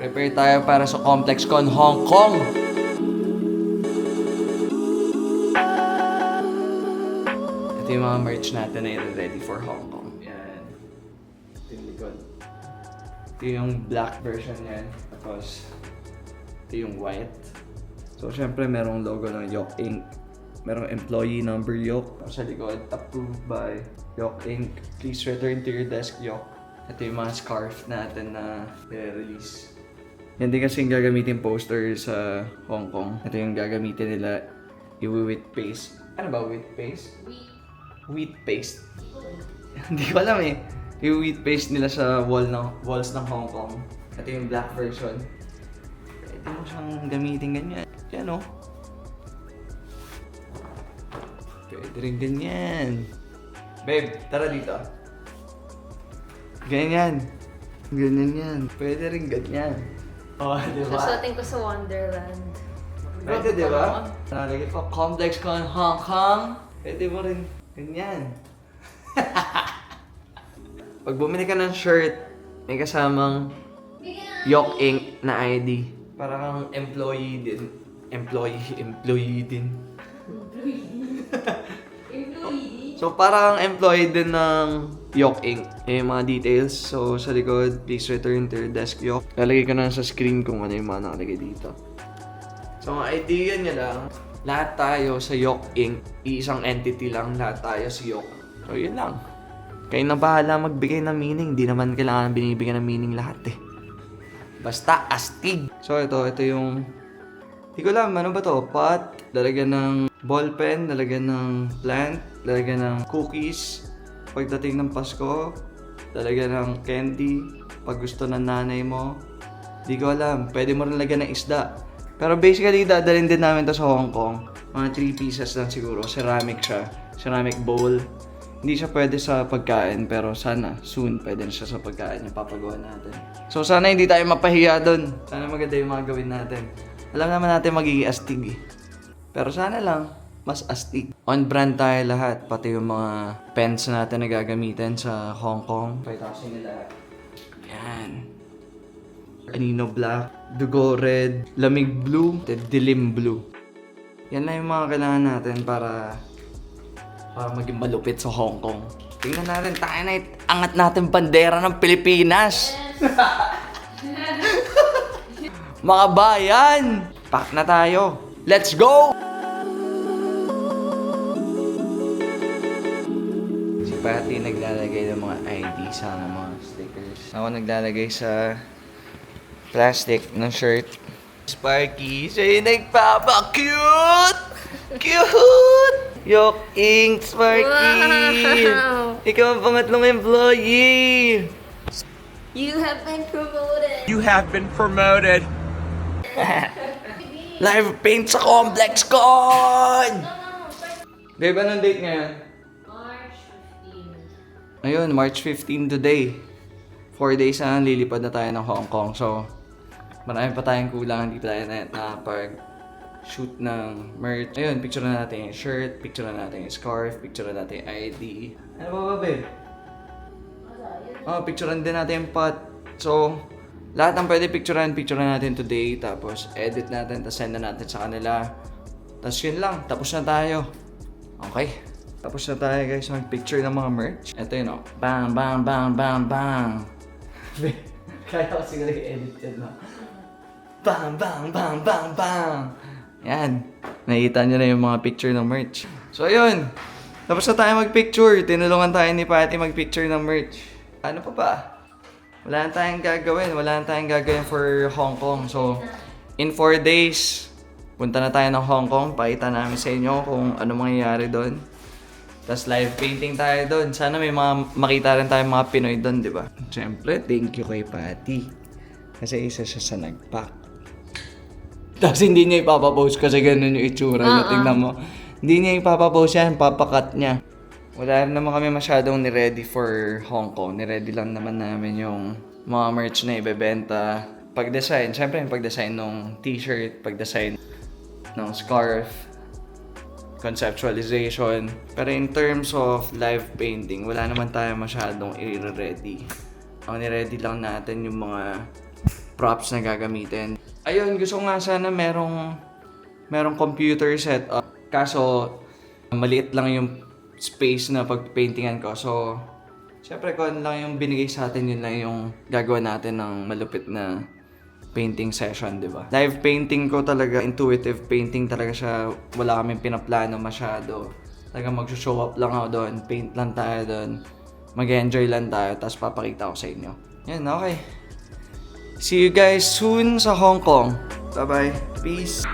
Prepare tayo para sa ComplexCon Hong Kong! Ito yung mga merch natin na ready for Hong Kong. Yan. Ito yung likod. Ito yung black version yan. Tapos, ito yung white. So, syempre, merong logo ng Yok Inc. Merong employee number Yok. Sa likod, approved by Yok Inc. Please return to your desk, Yok. Ito yung mga scarf natin na i-release. Yan din kasi yung gagamitin poster sa Hong Kong. Ito yung gagamitin nila. I-wheat paste. Ano ba wheat paste? Wheat paste. Hindi ko alam eh. Yung wheat paste nila sa walls ng Hong Kong. Ito yung black version. Pwede mo siyang gamitin ganyan. Yan o. Pwede rin ganyan. Babe, tara dito. Ganyan. Ganyan yan. Pwede rin ganyan. Oh, diba? Susuotin ko sa Wonderland. Pwede, diba? Nalagay pa ComplexCon Hong Kong. Pwede mo rin ganyan. Pag bumili ka ng shirt, may kasamang Yok Inc. na ID. Para kang employee din. Employee din. So parang employee din ng Yok Inc. Yung mga details. So sa likod, please return to your desk, Yok. Lalagay ko na sa screen kung ano yung mga nakalagay dito. So ang idea niya lang, lahat tayo sa Yok Inc. Iisang entity lang, lahat tayo sa Yok. So yun lang. Kayo na bahala magbigay ng meaning. Di naman kailangan binibigyan ng meaning lahat eh. Basta astig. So ito yung... Di ko alam, ano ba to? Pot, lalagyan ng ballpen, lalagyan ng plant, lalagyan ng cookies. Pagdating ng Pasko, lalagyan ng candy. Pag gusto ng nanay mo. Di ko alam, pwede mo rin lagyan ng isda. Pero basically, dadalhin din namin to sa Hong Kong. Mga 3 pieces lang siguro. Ceramic siya. Ceramic bowl. Hindi siya pwede sa pagkain, pero sana soon pwede na siya sa pagkain yung papagawa natin. So sana hindi tayo mapahiya doon. Sana maganda yung mga gawin natin. Alam naman natin magiging astig eh. Pero sana lang, mas astig. On brand tayo lahat, pati yung mga pens natin na gagamitin sa Hong Kong. Pakita ko sa inyo lahat. Yan. Anino black, dugo red, lamig blue, dilim blue. Yan na yung mga kailangan natin para maging malupit sa Hong Kong. Tingnan natin, tayo na angat natin bandera ng Pilipinas! Mga bayan! Pack na tayo! Let's go! Si Patty naglalagay ng mga ID sa mga stickers. Ako naglalagay sa plastic ng shirt. Sparky, siya yung nagpapa-cute! Cute! Yok Inc. Sparky! Wow! Ikaw ang pangatlong employee! You have been promoted! You have been promoted. Live paint sa ComplexCon! Babe, anong date ngayon? March 15. Ayun, March 15 today. 4 days na lilipad na tayo ng Hong Kong. So, marami pa tayong kulang. Hindi pa tayo nakapag-shoot ng merch. Ayun, picture na natin yung shirt, picture na natin yung scarf, picture na natin yung ID. Ano ba, babe? Picturean din natin yung pot. So, lahat ng pwede picturean natin today. Tapos, edit natin, tapos send na natin sa kanila. Tapos yun lang, tapos na tayo. Okay. Tapos na tayo guys, mag-picture ng mga merch. Ito yun o. Bang, bang, bang, bang, bang. Kaya ko siguro i-edit yun, no? Bang, bang, bang, bang, bang. Yan. Nakita nyo na yung mga picture ng merch. So, ayun. Tapos na tayo mag-picture. Tinulungan tayo ni Patty mag-picture ng merch. Ano pa ba? Wala na tayong gagawin for Hong Kong. So, in 4 days, punta na tayo ng Hong Kong. Pakita namin sa inyo kung ano mangyayari doon. Tapos live painting tayo doon. Sana may makita rin tayo mga Pinoy doon, di ba? Siyempre, thank you kay Patty. Kasi isa siya sa nag-pack. Tapos hindi niya ipapapost kasi ganun yung itsura niya. Tingnan mo. Hindi niya ipapapost yan, papakat niya. Wala rin naman kami masyadong ni-ready for Hong Kong. Ni-ready lang naman namin yung mga merch na ibebenta. Pag-design, syempre yung pag-design ng t-shirt, pag-design ng scarf, conceptualization. Pero in terms of live painting, wala naman tayo masyadong i-ready. Ang ni-ready lang natin yung mga props na gagamitin. Ayun, gusto ko nga sana merong computer setup. Kaso, maliit lang yung space na pagpaintingan ko. So, syempre kung lang yung binigay sa atin, yun lang yung gagawa natin ng malupit na painting session, di ba? Live painting ko talaga, intuitive painting talaga siya. Wala kaming pinaplano masyado. Talaga mag-show up lang ako doon, paint lang tayo doon. Mag-enjoy lang tayo, tapos papakita ko sa inyo. Yan, okay. See you guys soon sa Hong Kong. Bye-bye. Peace.